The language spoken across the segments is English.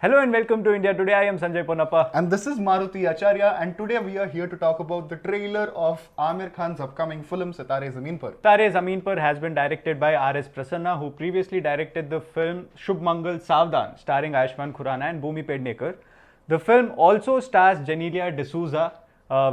Hello and welcome to India Today. I am Sanjay Ponappa. And this is Maruti Acharya, and today we are here to talk about the trailer of Aamir Khan's upcoming film Sitaare Zameen Par. Sitaare Zameen Par has been directed by R.S. Prasanna, who previously directed the film Shubh Mangal Savdhan, starring Ayushmann Khurrana and Bhumi Pednekar. The film also stars Genelia D'Souza,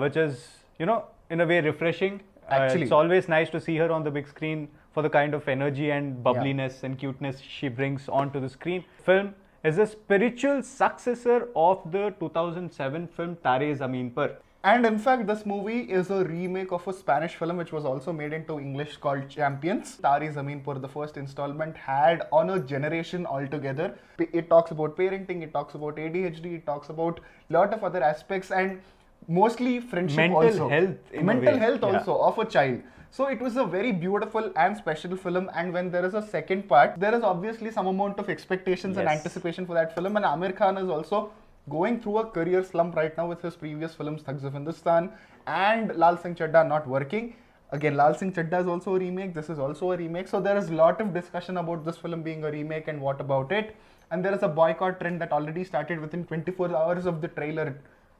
which is, in a way refreshing. Actually, it's always nice to see her on the big screen for the kind of energy and bubbliness and cuteness she brings onto the screen. Film is a spiritual successor of the 2007 film Sitaare Zameen Par. And in fact, this movie is a remake of a Spanish film which was also made into English called Champions. Sitaare Zameen Par, the first installment, had on a generation altogether. It talks about parenting, it talks about ADHD, it talks about a lot of other aspects and mostly friendship Mental health also of a child. So it was a very beautiful and special film, and when there is a second part, there is obviously some amount of expectations and anticipation for that film. And Aamir Khan is also going through a career slump right now with his previous films Thugs of Hindustan and Lal Singh Chaddha not working. Again, Lal Singh Chaddha is also a remake, this is also a remake. So there is a lot of discussion about this film being a remake and what about it. And there is a boycott trend that already started within 24 hours of the trailer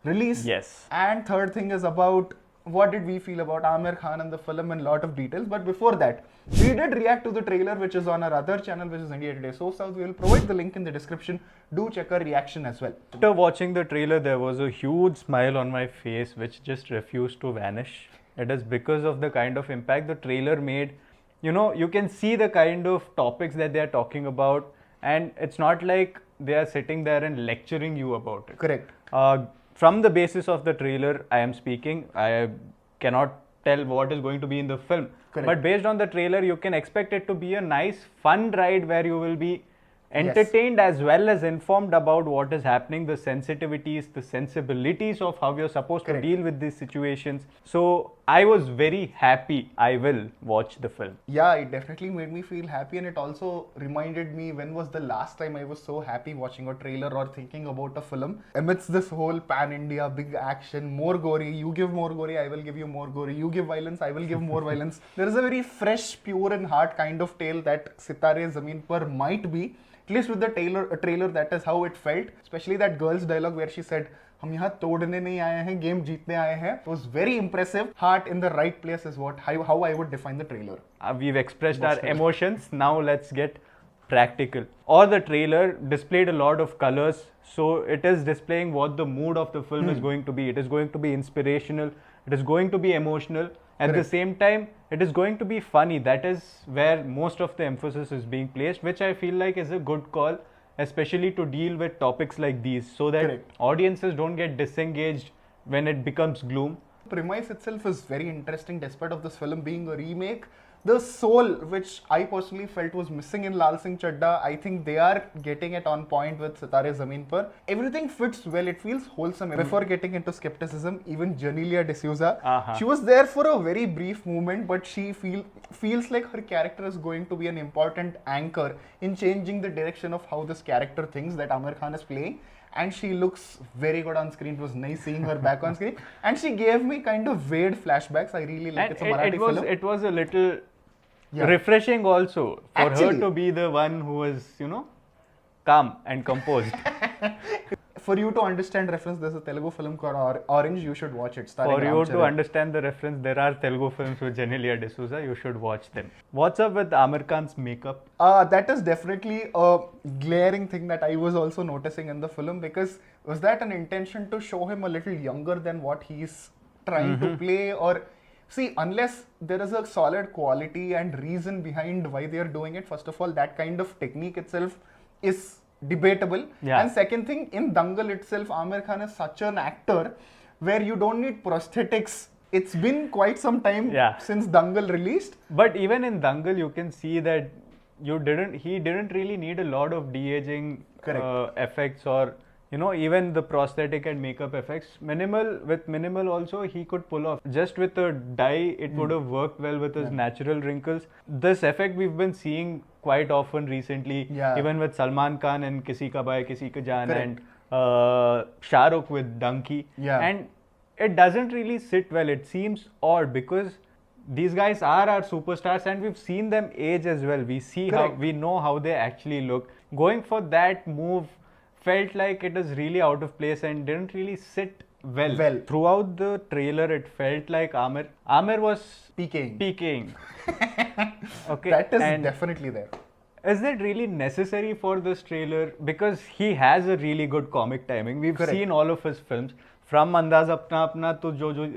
release. Yes. And third thing is about what did we feel about Aamir Khan and the film in a lot of details. But before that, we did react to the trailer which is on our other channel, which is India Today So South. We will provide the link in the description. Do check our reaction as well. After watching the trailer, there was a huge smile on my face which just refused to vanish. It is because of the kind of impact the trailer made. You can see the kind of topics that they are talking about, and it's not like they are sitting there and lecturing you about it. Correct. From the basis of the trailer, I am speaking. I cannot tell what is going to be in the film. Correct. But based on the trailer, you can expect it to be a nice, fun ride where you will be entertained as well as informed about what is happening, the sensitivities, the sensibilities of how you're supposed to deal with these situations. So I was very happy. I will watch the film. Yeah, it definitely made me feel happy, and it also reminded me when was the last time I was so happy watching a trailer or thinking about a film. Amidst this whole pan-India, big action, more gory, you give more gory, I will give you more gory, you give violence, I will give more violence. There is a very fresh, pure and heart kind of tale that Sitaare Zameen Par might be. At least with the trailer, that is how it felt. Especially that girl's dialogue where she said, "हम यहाँ तोड़ने नहीं आए हैं, game जीतने आए हैं." It was very impressive. Heart in the right place is how I would define the trailer. We've expressed our emotions. Now let's get practical. Or the trailer displayed a lot of colors, so it is displaying what the mood of the film is going to be. It is going to be inspirational. It is going to be emotional. At the same time, it is going to be funny. That is where most of the emphasis is being placed, which I feel like is a good call, especially to deal with topics like these, so that audiences don't get disengaged when it becomes gloom. The premise itself is very interesting despite of this film being a remake. The soul, which I personally felt was missing in Lal Singh Chaddha, I think they are getting it on point with Sitaare Zameen Par. Everything fits well, it feels wholesome. Before getting into skepticism, even Genelia D'Souza, she was there for a very brief moment, but she feels like her character is going to be an important anchor in changing the direction of how this character thinks that Aamir Khan is playing. And she looks very good on screen. It was nice seeing her back on screen. And she gave me kind of weird flashbacks. I really like it. It's a Marathi film. It was a little refreshing also for her to be the one who was, calm and composed. For you to understand reference, there's a Telugu film called Orange. You should watch it. For you to understand the reference, there are Telugu films with Genelia D'Souza. You should watch them. What's up with Aamir Khan's makeup? That is definitely a glaring thing that I was also noticing in the film, because was that an intention to show him a little younger than what he's trying to play? Or see, unless there is a solid quality and reason behind why they are doing it, first of all, that kind of technique itself is debatable. And second thing, in Dangal itself, Aamir Khan is such an actor where you don't need prosthetics. It's been quite some time since Dangal released. But even in Dangal, you can see that he didn't really need a lot of de-aging effects, or even the prosthetic and makeup effects. Minimal also he could pull off. Just with a dye, it would have worked well with his natural wrinkles. This effect we've been seeing quite often recently, even with Salman Khan and Kisi Ka Bhai Kisi Ka Jaan, and Shah Rukh with Donkey. And it doesn't really sit well. It seems odd because these guys are our superstars and we've seen them age as well. We see we know how they actually look. Going for that move felt like it is really out of place and didn't really sit well. Well. Throughout the trailer, it felt like Aamir was PKing. Okay. That is and definitely there. is it really necessary for this trailer? Because he has a really good comic timing. We've Correct. seen all of his films. From Andaz Apna Apna to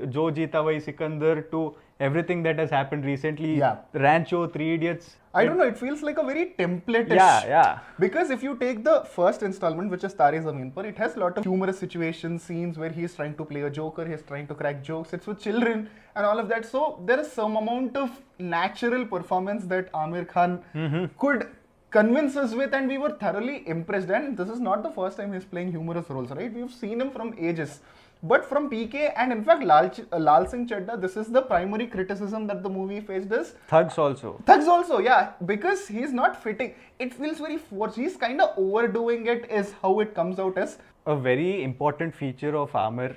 Jo Jeeta Wahi Sikandar to everything that has happened recently. Yeah. Rancho, Three Idiots. I don't know, it feels like a very template-ish. Yeah. Because if you take the first installment, which is Sitaare Zameen Par, it has a lot of humorous situations, scenes where he's trying to play a joker, he's trying to crack jokes, it's with children and all of that. So there is some amount of natural performance that Aamir Khan could convince us with, and we were thoroughly impressed. And this is not the first time he's playing humorous roles, right? We've seen him from ages. But from PK and in fact Lal Singh Chadda, this is the primary criticism that the movie faced is Thugs also. Thugs also, yeah, because he's not fitting. It feels very forced. He's kind of overdoing it is how it comes out as. A very important feature of Aamir,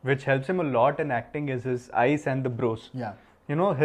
which helps him a lot in acting, is his eyes and the brows. Yeah. You know,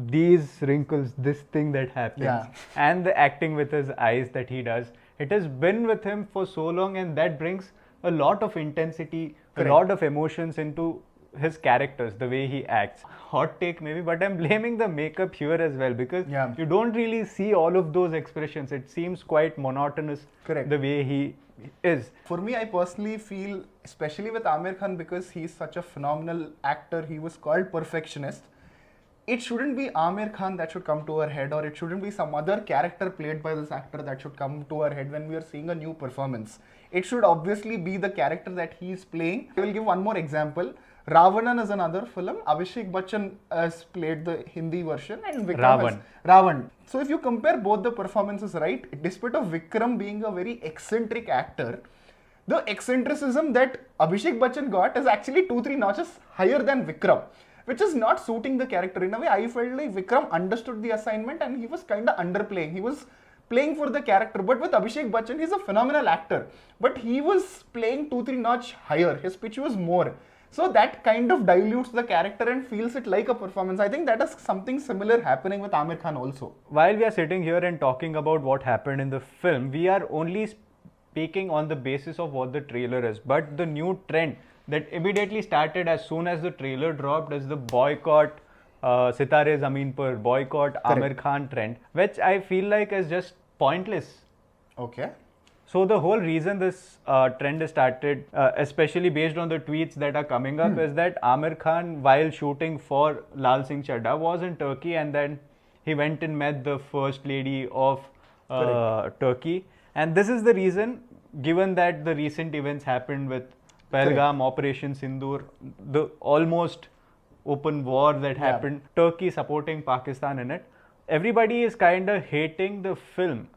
these wrinkles, this thing that happens, Yeah. and the acting with his eyes that he does. It has been with him for so long, and that brings a lot of intensity, Correct. a lot of emotions into his characters, the way he acts. Hot take maybe, but I'm blaming the makeup here as well, because Yeah. you don't really see all of those expressions. It seems quite monotonous. Correct. The way he is. For me, I personally feel, especially with Aamir Khan, because he's such a phenomenal actor, he was called perfectionist. It shouldn't be Aamir Khan that should come to our head, or it shouldn't be some other character played by this actor that should come to our head when we are seeing a new performance. It should obviously be the character that he is playing. I will give one more example. Ravanan is another film. Abhishek Bachchan has played the Hindi version and Vikram Ravan. So if you compare both the performances, right, despite of Vikram being a very eccentric actor, the eccentricism that Abhishek Bachchan got is actually 2-3 notches higher than Vikram, which is not suiting the character. In a way, I felt like Vikram understood the assignment and he was kind of underplaying. He was playing for the character, but with Abhishek Bachchan, he's a phenomenal actor, but he was playing 2-3 notch higher. His pitch was more. So that kind of dilutes the character and feels it like a performance. I think that is something similar happening with Aamir Khan also. While we are sitting here and talking about what happened in the film, we are only speaking on the basis of what the trailer is. But the new trend that immediately started as soon as the trailer dropped is the boycott Sitaare Zameen Par, boycott Aamir Khan trend, which I feel like is just pointless. Okay. So the whole reason this trend started, especially based on the tweets that are coming up, is that Aamir Khan, while shooting for Lal Singh Chadda, was in Turkey, and then he went and met the first lady of Turkey. And this is the reason, given that the recent events happened with Pahalgam, Operation Sindoor, the almost open war that happened, Turkey supporting Pakistan in it, everybody is kind of hating the film.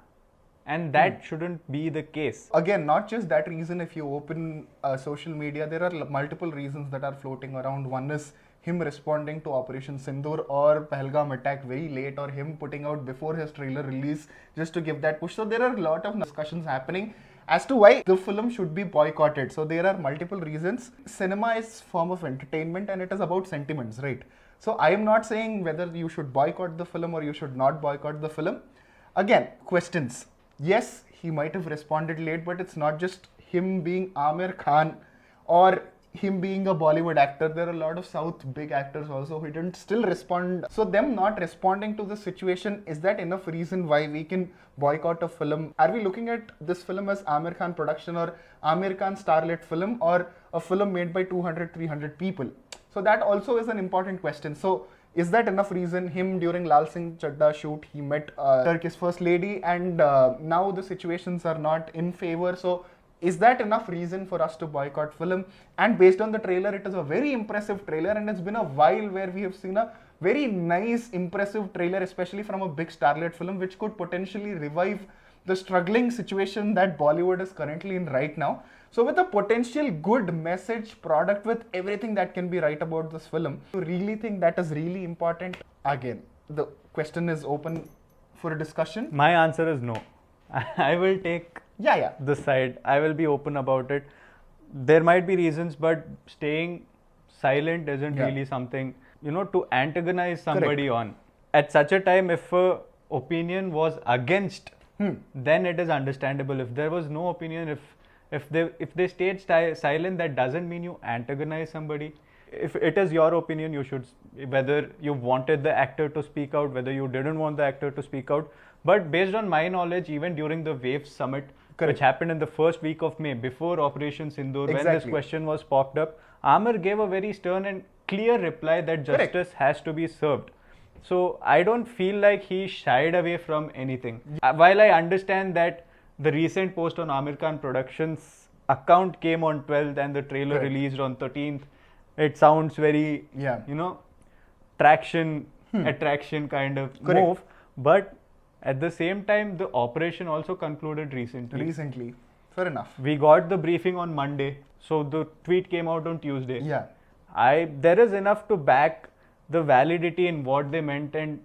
And that shouldn't be the case. Again, not just that reason. If you open social media, there are multiple reasons that are floating around. One is him responding to Operation Sindoor or Pahalgam attack very late, or him putting out before his trailer release just to give that push. So there are a lot of discussions happening as to why the film should be boycotted. So there are multiple reasons. Cinema is form of entertainment and it is about sentiments, right? So I am not saying whether you should boycott the film or you should not boycott the film. Again, questions. Yes, he might have responded late, but it's not just him being Aamir Khan or him being a Bollywood actor. There are a lot of South big actors also who didn't still respond. So them not responding to the situation, is that enough reason why we can boycott a film? Are we looking at this film as Aamir Khan production or Aamir Khan starlet film, or a film made by 200-300 people? So that also is an important question. So is that enough reason? Him during Lal Singh Chadda shoot, he met Turkey's first lady, and now the situations are not in favor. So is that enough reason for us to boycott film? And based on the trailer, it is a very impressive trailer, and it's been a while where we have seen a very nice, impressive trailer, especially from a big starlet film, which could potentially revive the struggling situation that Bollywood is currently in right now. So with a potential good message product with everything that can be right about this film, you really think that is really important? Again, the question is open for a discussion. My answer is no. I will take this side. I will be open about it. There might be reasons, but staying silent isn't really something, you know, to antagonize somebody on. At such a time, if opinion was against then it is understandable. If there was no opinion, if they stayed silent, that doesn't mean you antagonize somebody. If it is your opinion, you should, whether you wanted the actor to speak out, whether you didn't want the actor to speak out. But based on my knowledge, even during the Wave Summit, which happened in the first week of May, before Operation Sindoor, when this question was popped up, Aamir gave a very stern and clear reply that justice has to be served. So I don't feel like he shied away from anything. While I understand that the recent post on Aamir Khan Productions account came on 12th and the trailer released on 13th, it sounds very, attraction kind of move. But at the same time, the operation also concluded recently. Fair enough. We got the briefing on Monday, so the tweet came out on Tuesday. Yeah. There is enough to back the validity in what they meant and,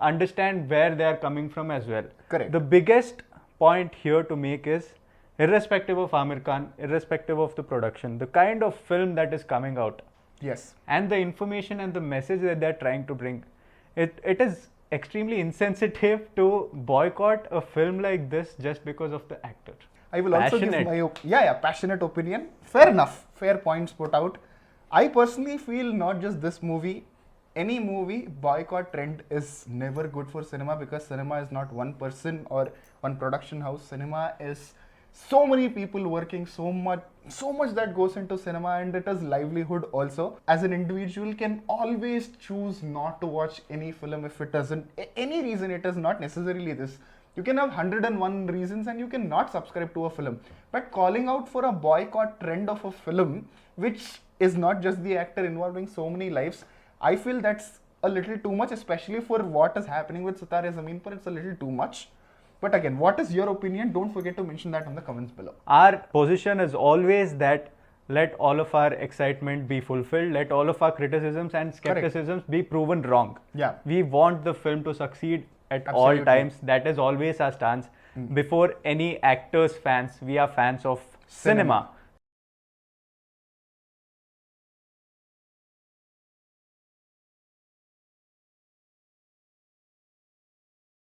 understand where they are coming from as well. Correct. The biggest point here to make is, irrespective of Aamir Khan, irrespective of the production, the kind of film that is coming out. Yes. And the information and the message that they're trying to bring, it is extremely insensitive to boycott a film like this just because of the actor. I will also give my passionate opinion. Fair enough. Fair points put out. I personally feel not just this movie, any movie, boycott trend is never good for cinema, because cinema is not one person or one production house. Cinema is so many people working, so much that goes into cinema, and it is livelihood also. As an individual can always choose not to watch any film if it doesn't, any reason. It is not necessarily this. You can have 101 reasons and you can not subscribe to a film. But calling out for a boycott trend of a film, which is not just the actor involving so many lives, I feel that's a little too much, especially for what is happening with Sitaare Zameen Par. It's a little too much. But again, what is your opinion? Don't forget to mention that in the comments below. Our position is always that let all of our excitement be fulfilled, let all of our criticisms and skepticisms be proven wrong. Yeah. We want the film to succeed at all times. That is always our stance. Before any actors, fans, we are fans of cinema.